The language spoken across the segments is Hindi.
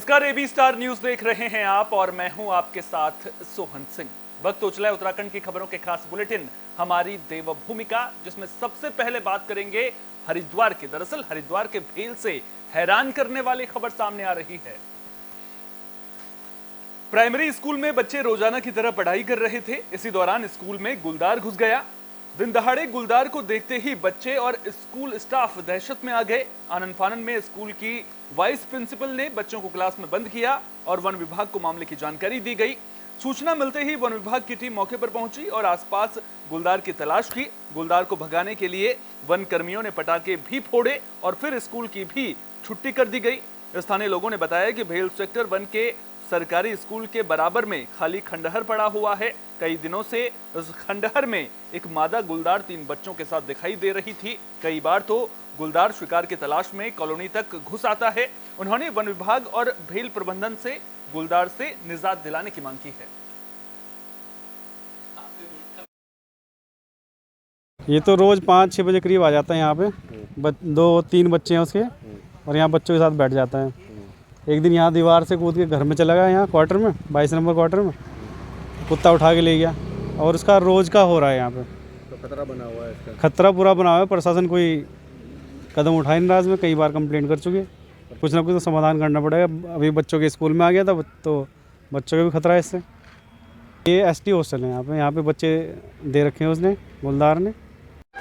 नमस्कार, एबी स्टार न्यूज देख रहे हैं आप और मैं हूं आपके साथ सोहन सिंह। वक्त हो चला है उत्तराखंड की खबरों के खास बुलेटिन हमारी देवभूमि का, जिसमें सबसे पहले बात करेंगे हरिद्वार की। दरअसल हरिद्वार के भेल से हैरान करने वाली खबर सामने आ रही है। प्राइमरी स्कूल में बच्चे रोजाना की तरह पढ़ाई कर रहे थे। इसी दौरान स्कूल में गुलदार घुस गया। दिन दहाड़े गुलदार को देखते ही बच्चे और स्कूल स्टाफ दहशत में आ गए। आनन फानन में स्कूल की वाइस प्रिंसिपल ने बच्चों को क्लास में बंद किया और वन विभाग को मामले की जानकारी दी गई। सूचना मिलते ही वन विभाग की टीम मौके पर पहुंची और आसपास गुलदार की तलाश की। गुलदार को भगाने के लिए वन कर्मियों ने पटाखे भी फोड़े और फिर स्कूल की भी छुट्टी कर दी गई। स्थानीय लोगों ने बताया कि भेल सेक्टर 1 के सरकारी स्कूल के बराबर में खाली खंडहर पड़ा हुआ है। कई दिनों से उस खंडहर में एक मादा गुलदार 3 बच्चों के साथ दिखाई दे रही थी। कई बार तो गुलदार शिकार की तलाश में कॉलोनी तक घुस आता है। उन्होंने वन विभाग और भेल प्रबंधन से गुलदार से निजात दिलाने की मांग की है। ये तो रोज 5-6 बजे करीब आ जाता है यहाँ पे। 2-3 बच्चे हैं उसके और यहाँ बच्चों के साथ बैठ जाता है। एक दिन यहाँ दीवार से कूद के घर में चला गया, यहाँ क्वार्टर में 22 नंबर क्वार्टर में कुत्ता उठा के ले गया और उसका रोज का हो रहा है यहाँ पे। तो खतरा बना हुआ है इसका? खतरा पूरा बना हुआ है। प्रशासन कोई कदम उठा नहीं रहा। इसमें कई बार कंप्लेंट कर चुके। कुछ ना कुछ तो समाधान करना पड़ेगा। अभी बच्चों के स्कूल में आ गया था तो बच्चों का भी खतरा है इससे। ये एसटी हॉस्टल है यहाँ पे बच्चे दे रखे हैं उसने, गुलदार ने।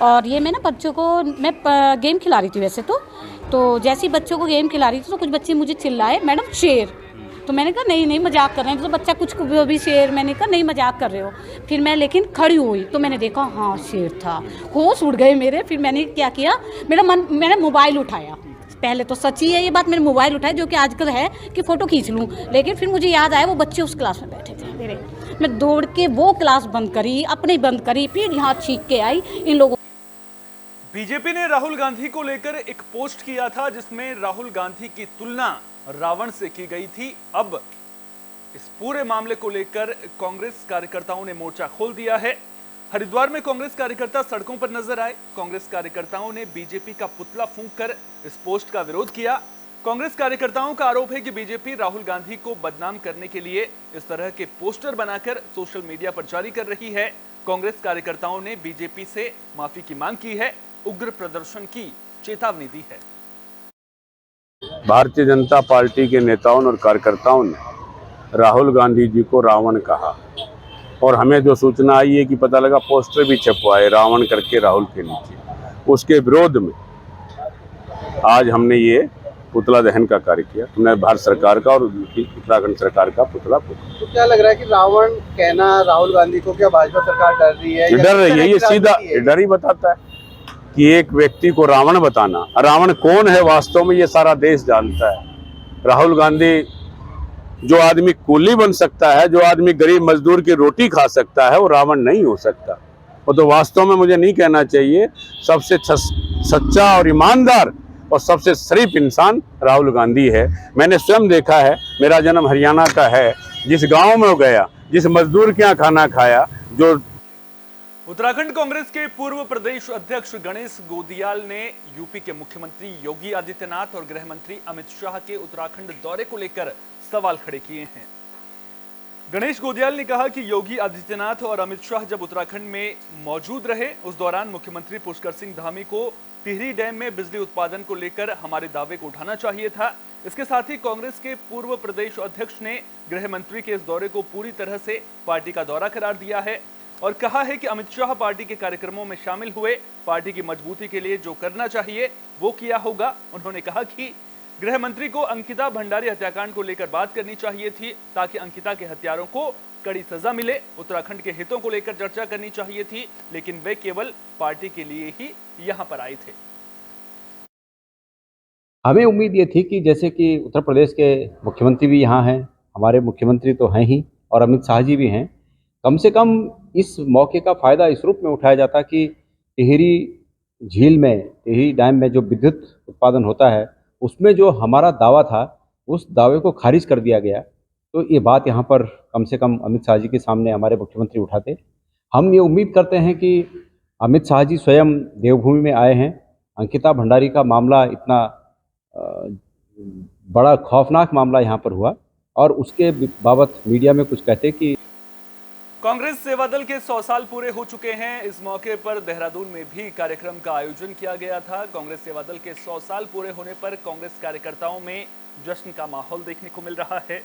और ये मैं ना बच्चों को मैं गेम खिला रही थी वैसे तो जैसे ही बच्चों को गेम खिला रही थी तो कुछ बच्चे मुझे चिल्लाए, मैडम शेर। तो मैंने कहा नहीं मजाक कर रहे हैं। तो बच्चा कुछ भी शेर, मैंने कहा नहीं मजाक कर रहे हो। फिर मैं लेकिन खड़ी हुई तो मैंने देखा हाँ शेर था। होश उड़ गए मेरे। फिर मैंने क्या किया, मैंने मोबाइल उठाया। पहले तो सच्ची है ये बात, मैंने मोबाइल उठाया जो कि आजकल है कि फ़ोटो खींच लूँ। लेकिन फिर मुझे याद आया वो बच्चे उस क्लास में बैठे थे मेरे। मैं दौड़ के वो क्लास बंद करी, अपने बंद करी, फिर यहाँ छींक के आई इन लोगों। बीजेपी ने राहुल गांधी को लेकर एक पोस्ट किया था जिसमें राहुल गांधी की तुलना रावण से की गई थी। अब इस पूरे मामले को लेकर कांग्रेस कार्यकर्ताओं ने मोर्चा खोल दिया है। हरिद्वार में कांग्रेस कार्यकर्ता सड़कों पर नजर आए। कांग्रेस कार्यकर्ताओं ने बीजेपी का पुतला फूंककर इस पोस्ट का विरोध किया। कांग्रेस कार्यकर्ताओं का आरोप है कि बीजेपी राहुल गांधी को बदनाम करने के लिए इस तरह के पोस्टर बनाकर सोशल मीडिया पर जारी कर रही है। कांग्रेस कार्यकर्ताओं ने बीजेपी से माफी की मांग की है, उग्र प्रदर्शन की चेतावनी दी है। भारतीय जनता पार्टी के नेताओं और कार्यकर्ताओं ने राहुल गांधी जी को रावण कहा और हमें जो सूचना आई है कि पता लगा पोस्टर भी छपवाए रावण करके राहुल के नीचे। उसके विरोध में आज हमने ये पुतला दहन का कार्य किया। हमने भारत सरकार का और उत्तराखंड सरकार का पुतला फूंका। तो क्या लग रहा है कि रावण कहना राहुल गांधी को क्या भाजपा सरकार डर रही है? डर रही है, ये सीधा डर ही बताता है कि एक व्यक्ति को रावण बताना। रावण कौन है वास्तव में ये सारा देश जानता है। राहुल गांधी जो आदमी कूली बन सकता है, जो आदमी गरीब मजदूर की रोटी खा सकता है, वो रावण नहीं हो सकता। वो तो वास्तव में मुझे नहीं कहना चाहिए, सबसे सच्चा और ईमानदार और सबसे शरीफ इंसान राहुल गांधी है। मैंने स्वयं देखा है, मेरा जन्म हरियाणा का है। जिस गांव में वो गया, जिस मजदूर के यहाँ खाना खाया, जो उत्तराखंड कांग्रेस के पूर्व प्रदेश अध्यक्ष गणेश गोदियाल ने यूपी के मुख्यमंत्री योगी आदित्यनाथ और गृह मंत्री अमित शाह के उत्तराखंड दौरे को लेकर सवाल खड़े किए हैं। गणेश गोदियाल ने कहा कि योगी आदित्यनाथ और अमित शाह जब उत्तराखंड में मौजूद रहे उस दौरान मुख्यमंत्री पुष्कर सिंह धामी को टिहरी डैम में बिजली उत्पादन को लेकर हमारे दावे को उठाना चाहिए था। इसके साथ ही कांग्रेस के पूर्व प्रदेश अध्यक्ष ने गृह मंत्री के इस दौरे को पूरी तरह से पार्टी का दौरा करार दिया है और कहा है कि अमित शाह पार्टी के कार्यक्रमों में शामिल हुए, पार्टी की मजबूती के लिए जो करना चाहिए वो किया होगा। उन्होंने कहा कि गृह मंत्री को अंकिता भंडारी हत्याकांड को लेकर बात करनी चाहिए थी ताकि अंकिता के हत्यारों को कड़ी सजा मिले। उत्तराखंड के हितों को लेकर चर्चा करनी चाहिए थी, लेकिन वे केवल पार्टी के लिए ही यहां पर आए थे। हमें उम्मीद ये थी कि जैसे कि उत्तर प्रदेश के मुख्यमंत्री भी यहाँ हैं, हमारे मुख्यमंत्री तो हैं ही और अमित शाह जी भी हैं, कम से कम इस मौके का फ़ायदा इस रूप में उठाया जाता कि टिहरी झील में, टिहरी डैम में जो विद्युत उत्पादन होता है उसमें जो हमारा दावा था उस दावे को खारिज कर दिया गया। तो ये बात यहाँ पर कम से कम अमित शाह जी के सामने हमारे मुख्यमंत्री उठाते। हम ये उम्मीद करते हैं कि अमित शाह जी स्वयं देवभूमि में आए हैं। अंकिता भंडारी का मामला इतना बड़ा खौफनाक मामला यहाँ पर हुआ और उसके बाबत मीडिया में कुछ कहते कि कांग्रेस सेवा दल के 100 साल पूरे हो चुके हैं। इस मौके पर देहरादून में भी कार्यक्रम का आयोजन किया गया था। कांग्रेस सेवा दल के 100 साल पूरे होने पर कांग्रेस कार्यकर्ताओं में जश्न का माहौल देखने को मिल रहा है।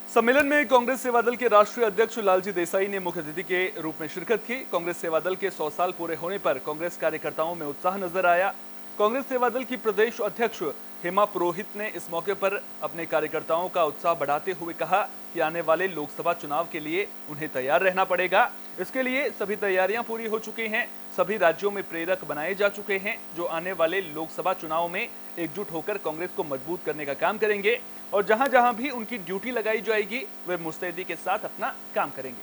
सम्मेलन में कांग्रेस सेवा दल के राष्ट्रीय अध्यक्ष लालजी देसाई ने मुख्य अतिथि के रूप में शिरकत की। कांग्रेस सेवा दल के 100 साल पूरे होने पर कांग्रेस कार्यकर्ताओं में उत्साह नजर आया। कांग्रेस सेवा दल की प्रदेश अध्यक्ष हेमा पुरोहित ने इस मौके पर अपने कार्यकर्ताओं का उत्साह बढ़ाते हुए कहा कि आने वाले लोकसभा चुनाव के लिए उन्हें तैयार रहना पड़ेगा। इसके लिए सभी तैयारियां पूरी हो चुकी हैं। सभी राज्यों में प्रेरक बनाए जा चुके हैं जो आने वाले लोकसभा चुनाव में एकजुट होकर कांग्रेस को मजबूत करने का काम करेंगे और जहां जहां भी उनकी ड्यूटी लगाई जाएगी वे मुस्तैदी के साथ अपना काम करेंगे।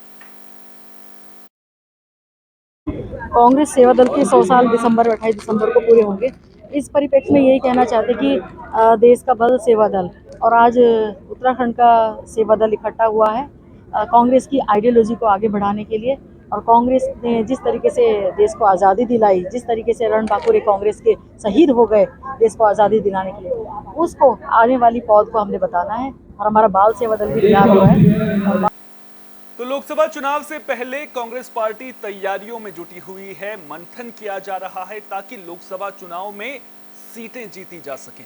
कांग्रेस सेवा दल के 100 साल 28 दिसंबर को पूरे होंगे। इस परिप्रेक्ष्य में यही कहना चाहते कि देश का बल सेवा दल और आज उत्तराखंड का सेवा दल इकट्ठा हुआ है कांग्रेस की आइडियोलॉजी को आगे बढ़ाने के लिए। और कांग्रेस ने जिस तरीके से देश को आज़ादी दिलाई, जिस तरीके से रणबांकुरे कांग्रेस के शहीद हो गए देश को आज़ादी दिलाने के लिए, उसको आने वाली पौध को हमने बताना है और हमारा बाल सेवा दल भी तैयार हुआ है। तो लोकसभा चुनाव से पहले कांग्रेस पार्टी तैयारियों में जुटी हुई है। मंथन किया जा रहा है ताकि लोकसभा चुनाव में सीटें जीती जा सकें।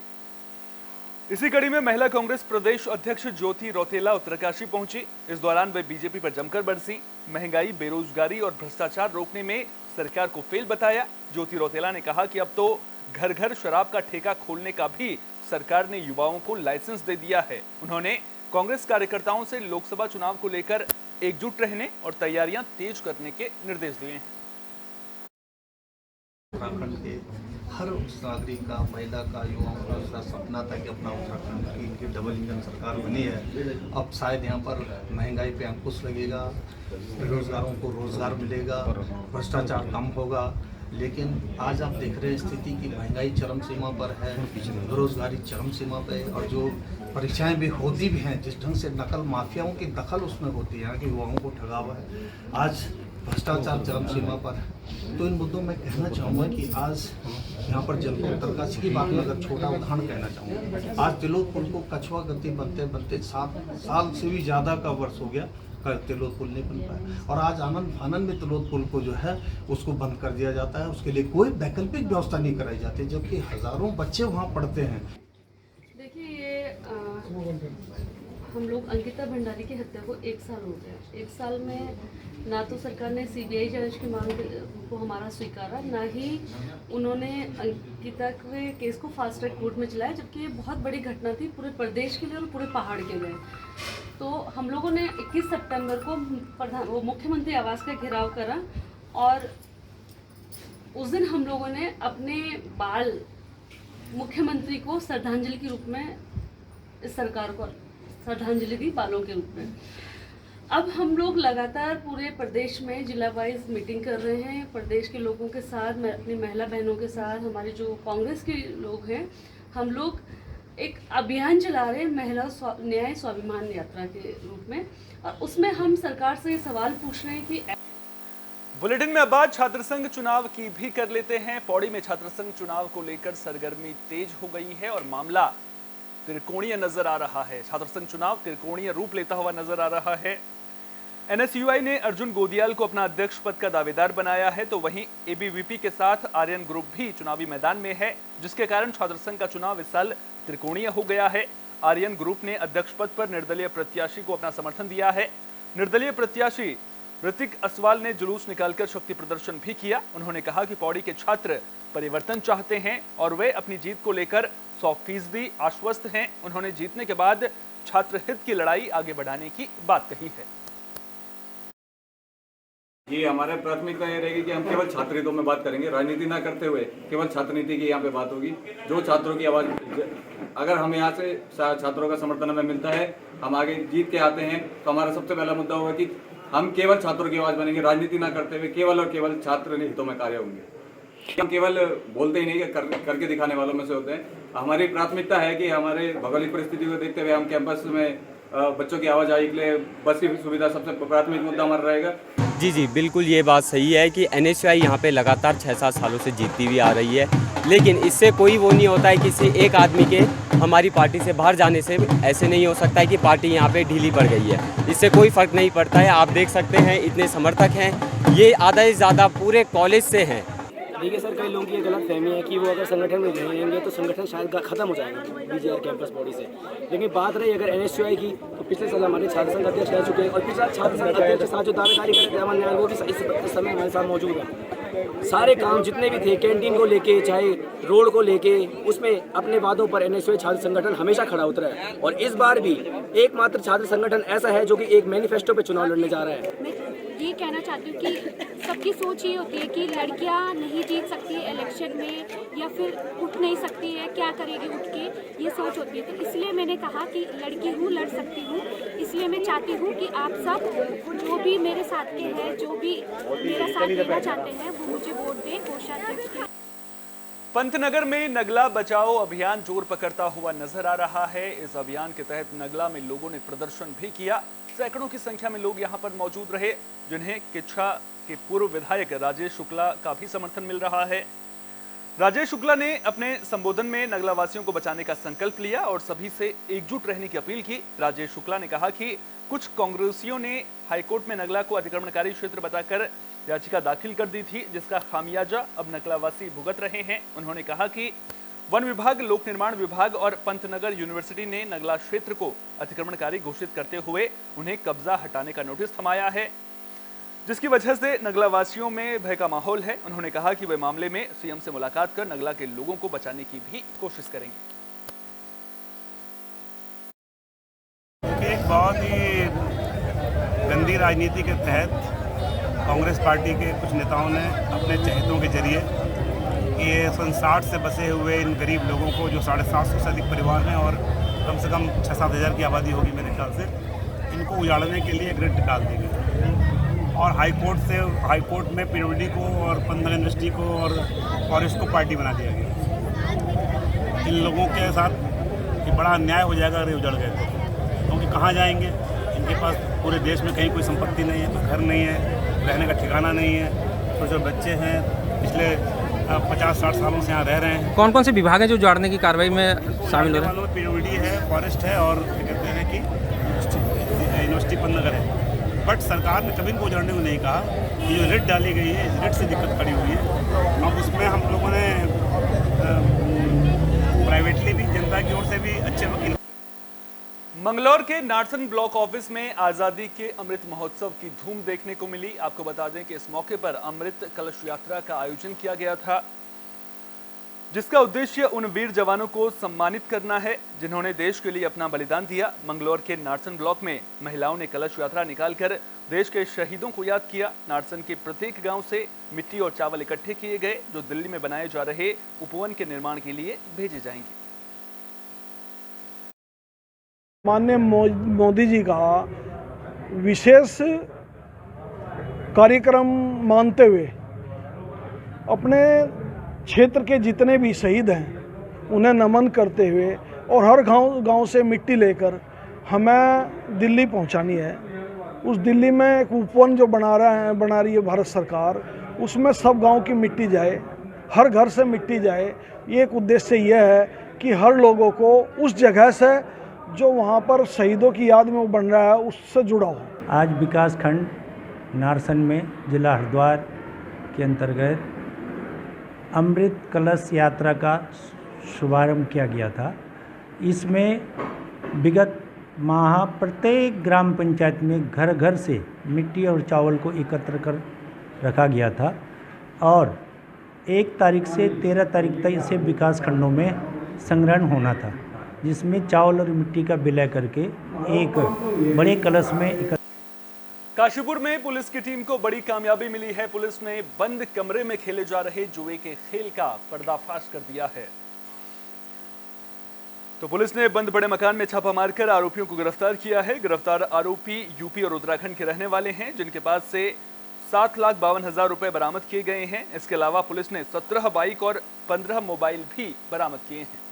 इसी कड़ी में महिला कांग्रेस प्रदेश अध्यक्ष ज्योति रौतेला उत्तरकाशी पहुंची। इस दौरान वे बीजेपी पर जमकर बरसी। महंगाई, बेरोजगारी और भ्रष्टाचार रोकने में सरकार को फेल बताया। ज्योति रौतेला ने कहा कि अब तो घर घर शराब का ठेका खोलने का भी सरकार ने युवाओं को लाइसेंस दे दिया है। उन्होंने कांग्रेस कार्यकर्ताओं से लोकसभा चुनाव को लेकर एकजुट रहने और तैयारियां तेज करने के निर्देश दिए हैं। उत्तराखंड के हर उस नागरिक का, महिला का, युवाओं का उसका सपना था कि अपना उत्तराखंड की इनकी डबल इंजन सरकार बनी है। अब शायद यहाँ पर महंगाई पे अंकुश लगेगा, बेरोजगारों को रोजगार मिलेगा, भ्रष्टाचार कम होगा। लेकिन आज आप देख रहे हैं स्थिति की महंगाई चरम सीमा पर है, बेरोजगारी चरम सीमा पर है और जो परीक्षाएं भी होती भी हैं, जिस ढंग से नकल माफियाओं की दखल उसमें होती है कि युवाओं को ठगावा है, आज भ्रष्टाचार चरम सीमा पर है। तो इन मुद्दों में कहना चाहूँगा कि आज यहाँ पर जलपुर उत्तरकाशी की बात में अगर छोटा उदाहरण कहना चाहूँगा, आज तिलोद पुल को कछुआ गति बनते बनते 7 साल से भी ज़्यादा का वर्ष हो गया, तिलोद पुल नहीं बन पाया और आज आनंद फानन में तिलोद पुल को जो है उसको बंद कर दिया जाता है। उसके लिए कोई वैकल्पिक व्यवस्था नहीं कराई जाती, जबकि हज़ारों बच्चे वहाँ पढ़ते हैं। देखिए, ये हम लोग अंकिता भंडारी की हत्या को 1 साल हो गया। 1 साल में ना तो सरकार ने सीबीआई जांच की मांग को हमारा स्वीकारा, ना ही उन्होंने अंकिता के केस को फास्ट ट्रैक कोर्ट में चलाया, जबकि ये बहुत बड़ी घटना थी पूरे प्रदेश के लिए और पूरे पहाड़ के लिए। तो हम लोगों ने 21 सितंबर को मुख्यमंत्री आवास का घेराव करा और उस दिन हम लोगों ने अपने बाल मुख्यमंत्री को श्रद्धांजलि के रूप में इस सरकार को श्रद्धांजलि दी, बालों के रूप में। अब हम लोग लगातार पूरे प्रदेश में जिला वाइज मीटिंग कर रहे हैं प्रदेश के लोगों के साथ, मैं अपनी महिला बहनों के साथ, हमारे जो कांग्रेस के लोग हैं, हम लोग एक अभियान चला रहे हैं महिला न्याय स्वाभिमान यात्रा के रूप में और उसमें हम सरकार से सवाल पूछ रहे हैं कि बुलेटिन में अब बात छात्र संघ चुनाव की भी कर लेते हैं। पौड़ी में छात्र संघ चुनाव को लेकर सरगर्मी तेज हो गई है और मामला त्रिकोणीय नजर आ रहा है। छात्र संघ चुनाव त्रिकोणीय रूप लेता हुआ नजर आ रहा है। एनएसयूआई ने अर्जुन गोदियाल को अपना अध्यक्ष पद का दावेदार बनाया है, तो वहीं एबीवीपी के साथ आर्यन ग्रुप भी चुनावी मैदान में है, जिसके कारण छात्र संघ का चुनाव इस साल त्रिकोणीय हो गया है। आर्यन ग्रुप ने अध्यक्ष पद पर निर्दलीय प्रत्याशी को अपना समर्थन दिया है। निर्दलीय प्रत्याशी ऋतिक असवाल ने जुलूस निकालकर शक्ति प्रदर्शन भी किया। उन्होंने कहा कि पौड़ी के छात्र परिवर्तन चाहते हैं और वे अपनी जीत को लेकर 100% आश्वस्त हैं। उन्होंने जीतने के बाद छात्र हित की लड़ाई आगे बढ़ाने की बात कही है। ये हमारे प्राथमिकता ये रहेगी कि हम केवल छात्र हितों में बात करेंगे, राजनीति ना करते हुए केवल छात्र नीति की यहाँ पे बात होगी। जो छात्रों की आवाज़, अगर हम यहाँ से छात्रों का समर्थन हमें मिलता है, हम आगे जीत के आते हैं, तो हमारा सबसे पहला मुद्दा होगा कि हम केवल छात्रों की आवाज़ बनेंगे, राजनीति ना करते हुए केवल और केवल छात्र हितों में कार्य होंगे। हम केवल बोलते ही नहीं, करके दिखाने वालों में से होते हैं। हमारी प्राथमिकता है कि हमारे भौगोलिक परिस्थिति को देखते हुए हम कैंपस में बच्चों की आवाजाही के लिए बस की सुविधा सबसे प्राथमिक मुद्दा हमारा रहेगा। जी बिल्कुल, ये बात सही है कि एनएसयूआई यहाँ पे लगातार 6-7 सालों से जीतती हुई आ रही है, लेकिन इससे कोई वो नहीं होता है किसी एक आदमी के हमारी पार्टी से बाहर जाने से ऐसे नहीं हो सकता है कि पार्टी यहाँ पे ढीली पड़ गई है। इससे कोई फ़र्क नहीं पड़ता है। आप देख सकते हैं इतने समर्थक हैं, ये आधा से ज़्यादा पूरे कॉलेज से हैं। देखिए सर, कई लोगों की ये गलत फहमी है कि वो अगर संगठन में रहेंगे तो संगठन शायद ख़त्म हो जाएगा बीजेआर कैंपस बॉडी से। लेकिन बात रही अगर एनएसयूआई की, तो पिछले साल हमारे छात्र संघ अध्यक्ष रह चुके हैं और पिछला छात्र संघ अध्यक्ष के साथ जो दावेदारी करे थे अमन न्याय, वो भी इस समय हमारे साथ मौजूद है। सारे काम जितने भी थे, कैंटीन को लेके चाहे रोड को लेके, उसमें अपने वादों पर एनएसयूआई छात्र संगठन हमेशा खड़ा उतरा है। और इस बार भी एकमात्र छात्र संगठन ऐसा है जो कि एक मैनिफेस्टो पे चुनाव लड़ने जा रहा है। ये कहना चाहती हूँ कि सबकी सोच ये होती है कि लड़कियाँ नहीं जीत सकती इलेक्शन में या फिर उठ नहीं सकती है, क्या करेगी उठ के, ये सोच होती है। तो इसलिए मैंने कहा कि लड़की हूँ, लड़ सकती हूँ। इसलिए मैं चाहती हूँ कि आप सब जो भी मेरे साथ के हैं, जो भी मेरा साथ देना चाहते हैं, वो मुझे वोट दें कोषाध्यक्ष के। पंतनगर में नगला बचाओ अभियान जोर पकड़ता हुआ नजर आ रहा है। इस अभियान के तहत नगला में लोगों ने प्रदर्शन भी किया। सैकड़ों की संख्या में लोग यहां पर मौजूद रहे, जिन्हें किच्छा के पूर्व विधायक राजेश शुक्ला का भी समर्थन मिल रहा है। राजेश शुक्ला ने अपने संबोधन में नगला वासियों को बचाने का संकल्प लिया और सभी से एकजुट रहने की अपील की। राजेश शुक्ला ने कहा कि कुछ कांग्रेसियों ने हाईकोर्ट में नगला को अतिक्रमणकारी क्षेत्र बताकर याचिका दाखिल कर दी थी, जिसका खामियाजा अब नगलावासी भुगत रहे हैं। उन्होंने कहा कि वन विभाग, लोक निर्माण विभाग और पंतनगर यूनिवर्सिटी ने नगला क्षेत्र को अतिक्रमणकारी घोषित करते हुए उन्हें कब्जा हटाने का नोटिस थमाया है, जिसकी वजह से नगलावासियों में भय का माहौल है। उन्होंने कहा कि वे मामले में सीएम से मुलाकात कर नगला के लोगों को बचाने की भी कोशिश करेंगे। एक बहुत ही गंदी राजनीति के तहत कांग्रेस पार्टी के कुछ नेताओं ने अपने चहेतों के जरिए ये सन 60 से बसे हुए इन गरीब लोगों को, जो 750 से अधिक परिवार हैं और कम से कम 6-7 हज़ार की आबादी होगी मेरे ख्याल से, इनको उजाड़ने के लिए ग्रिड निकाल दी गई और हाईकोर्ट में पीडब्ल्यूडी को और पंतनगर यूनिवर्सिटी को और फॉरेस्ट को पार्टी बना दिया गया। इन लोगों के साथ ये बड़ा अन्याय हो जाएगा अगर ये उजड़ गए तो, क्योंकि कहाँ जाएंगे? इनके पास पूरे देश में कहीं कोई संपत्ति नहीं है, कोई घर नहीं है, रहने का ठिकाना नहीं है, छोटे छोटे बच्चे हैं, पिछले 50-60 सालों से यहाँ रह रहे हैं। कौन कौन से विभाग हैं जो उजाड़ने की कार्रवाई में शामिल हो रहे हैं? पीडब्ल्यूडी है, फॉरेस्ट है और क्या कहते हैं कि यूनिवर्सिटी पंतनगर है। बट सरकार ने कभी इनको उजाड़ने को नहीं कहा। ये जो रेट डाली गई है, इस रेट से दिक्कत खड़ी हुई है। अब उसमें हम लोगों ने प्राइवेटली भी, जनता की ओर से भी अच्छे वकील। मंगलौर के नारसन ब्लॉक ऑफिस में आजादी के अमृत महोत्सव की धूम देखने को मिली। आपको बता दें कि इस मौके पर अमृत कलश यात्रा का आयोजन किया गया था, जिसका उद्देश्य उन वीर जवानों को सम्मानित करना है जिन्होंने देश के लिए अपना बलिदान दिया। मंगलौर के नारसन ब्लॉक में महिलाओं ने कलश यात्रा निकालकर देश के शहीदों को याद किया। नारसन के प्रत्येक गांव से मिट्टी और चावल इकट्ठे किए गए, जो दिल्ली में बनाए जा रहे उपवन के निर्माण के लिए भेजे जाएंगे। माननीय मोदी जी का विशेष कार्यक्रम मानते हुए अपने क्षेत्र के जितने भी शहीद हैं उन्हें नमन करते हुए और हर गांव से मिट्टी लेकर हमें दिल्ली पहुंचानी है। उस दिल्ली में एक उपवन जो बना रही है भारत सरकार, उसमें सब गांव की मिट्टी जाए, हर घर से मिट्टी जाए। ये एक उद्देश्य यह है कि हर लोगों को उस जगह से जो वहाँ पर शहीदों की याद में वो बन रहा है उससे जुड़ा हो। आज विकास खंड नारसन में जिला हरिद्वार के अंतर्गत अमृत कलश यात्रा का शुभारंभ किया गया था। इसमें विगत माह प्रत्येक ग्राम पंचायत में घर घर से मिट्टी और चावल को एकत्र कर रखा गया था और 1 तारीख से 13 तारीख तक इसे विकास खंडों में संग्रहण होना था, जिसमें चावल और मिट्टी का विलय करके एक बड़े कलश में। काशीपुर में पुलिस की टीम को बड़ी कामयाबी मिली है। पुलिस ने बंद कमरे में खेले जा रहे जुए के खेल का पर्दाफाश कर दिया है। तो पुलिस ने बंद बड़े मकान में छापा मारकर आरोपियों को गिरफ्तार किया है। गिरफ्तार आरोपी यूपी और उत्तराखंड के रहने वाले हैं, जिनके पास से 7,52,000 रुपए बरामद किए गए हैं। इसके अलावा पुलिस ने 17 बाइक और 15 मोबाइल भी बरामद किए हैं।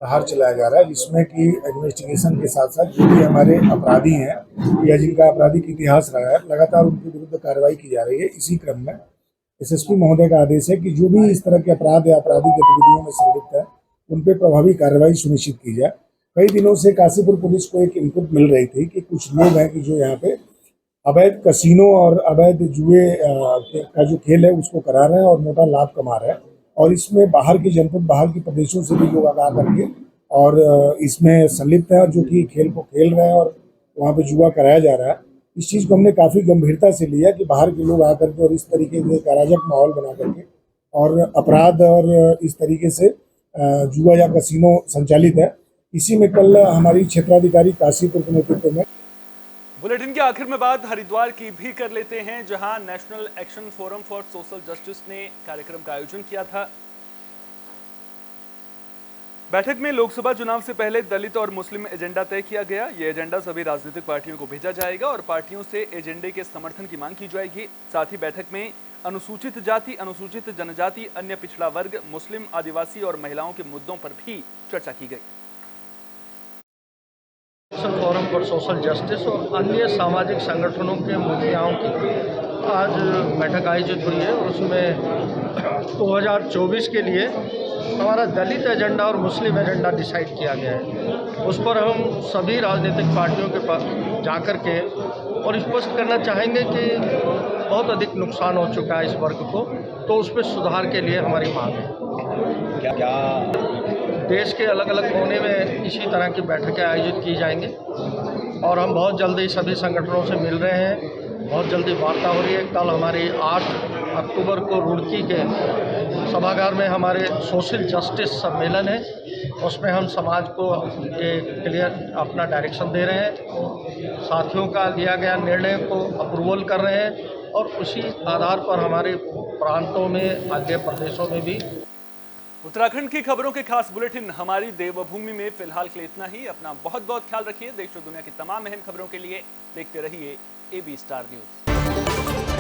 बाहर चलाया जा रहा है, जिसमें कि इन्वेस्टिगेशन के साथ साथ जो भी हमारे अपराधी हैं या जिनका आपराधिक इतिहास रहा है, लगातार उनके विरुद्ध कार्रवाई की जा रही है। इसी क्रम में एसएसपी महोदय का आदेश है कि जो भी इस तरह के अपराध या आपराधिक गतिविधियों में संलिप्त है उन पर प्रभावी कार्रवाई सुनिश्चित की जाए। कई दिनों से काशीपुर पुलिस को एक इनपुट मिल रही थी कि कुछ लोग हैं कि जो यहाँ पे अवैध कसीनो और अवैध जुए का जो खेल है उसको करा रहे हैं और मोटा लाभ कमा रहे हैं, और इसमें बाहर के जनपद, बाहर के प्रदेशों से भी लोग आगा करके और इसमें संलिप्त है, जो कि खेल को खेल रहे हैं और वहाँ पे जुआ कराया जा रहा है। इस चीज़ को हमने काफ़ी गंभीरता से लिया कि बाहर के लोग आकर के और इस तरीके के अराजक माहौल बना करके और अपराध और इस तरीके से जुआ या कसीनो संचालित है। इसी में कल हमारी क्षेत्राधिकारी काशीपुर के नेतृत्व में बुलेटिन के आखिर में बात हरिद्वार की भी कर लेते हैं, जहां national action forum for social justice ने कार्यक्रम का आयोजन किया था। बैठक में लोकसभा चुनाव से पहले दलित और मुस्लिम एजेंडा तय किया गया। ये एजेंडा सभी राजनीतिक पार्टियों को भेजा जाएगा और पार्टियों से एजेंडे के समर्थन की मांग की जाएगी। साथ ही बैठक में अनुसूचित जाति, अनुसूचित जनजाति, अन्य पिछड़ा वर्ग, मुस्लिम, आदिवासी और महिलाओं के मुद्दों पर भी चर्चा की गई। National forum for social justice और अन्य सामाजिक संगठनों के मुखियाओं की आज बैठक आयोजित हुई है और उसमें 2024 के लिए हमारा दलित एजेंडा और मुस्लिम एजेंडा डिसाइड किया गया है। उस पर हम सभी राजनीतिक पार्टियों के पास जाकर के और स्पष्ट करना चाहेंगे कि बहुत अधिक नुकसान हो चुका है इस वर्ग को, तो उस पर सुधार के लिए हमारी मांग है। क्या देश के अलग अलग कोने में इसी तरह की बैठकें आयोजित की जाएंगी और हम बहुत जल्दी सभी संगठनों से मिल रहे हैं, बहुत जल्दी वार्ता हो रही है। कल हमारी 8 अक्टूबर को रुड़की के सभागार में हमारे सोशल जस्टिस सम्मेलन है, उसमें हम समाज को ये क्लियर अपना डायरेक्शन दे रहे हैं, साथियों का लिया गया निर्णय को अप्रूवल कर रहे हैं और उसी आधार पर हमारे प्रांतों में, आगे प्रदेशों में भी। उत्तराखंड की खबरों के खास बुलेटिन हमारी देवभूमि में फिलहाल के लिए इतना ही। अपना बहुत बहुत ख्याल रखिए। देश और दुनिया की तमाम अहम खबरों के लिए देखते रहिए AB स्टार न्यूज़।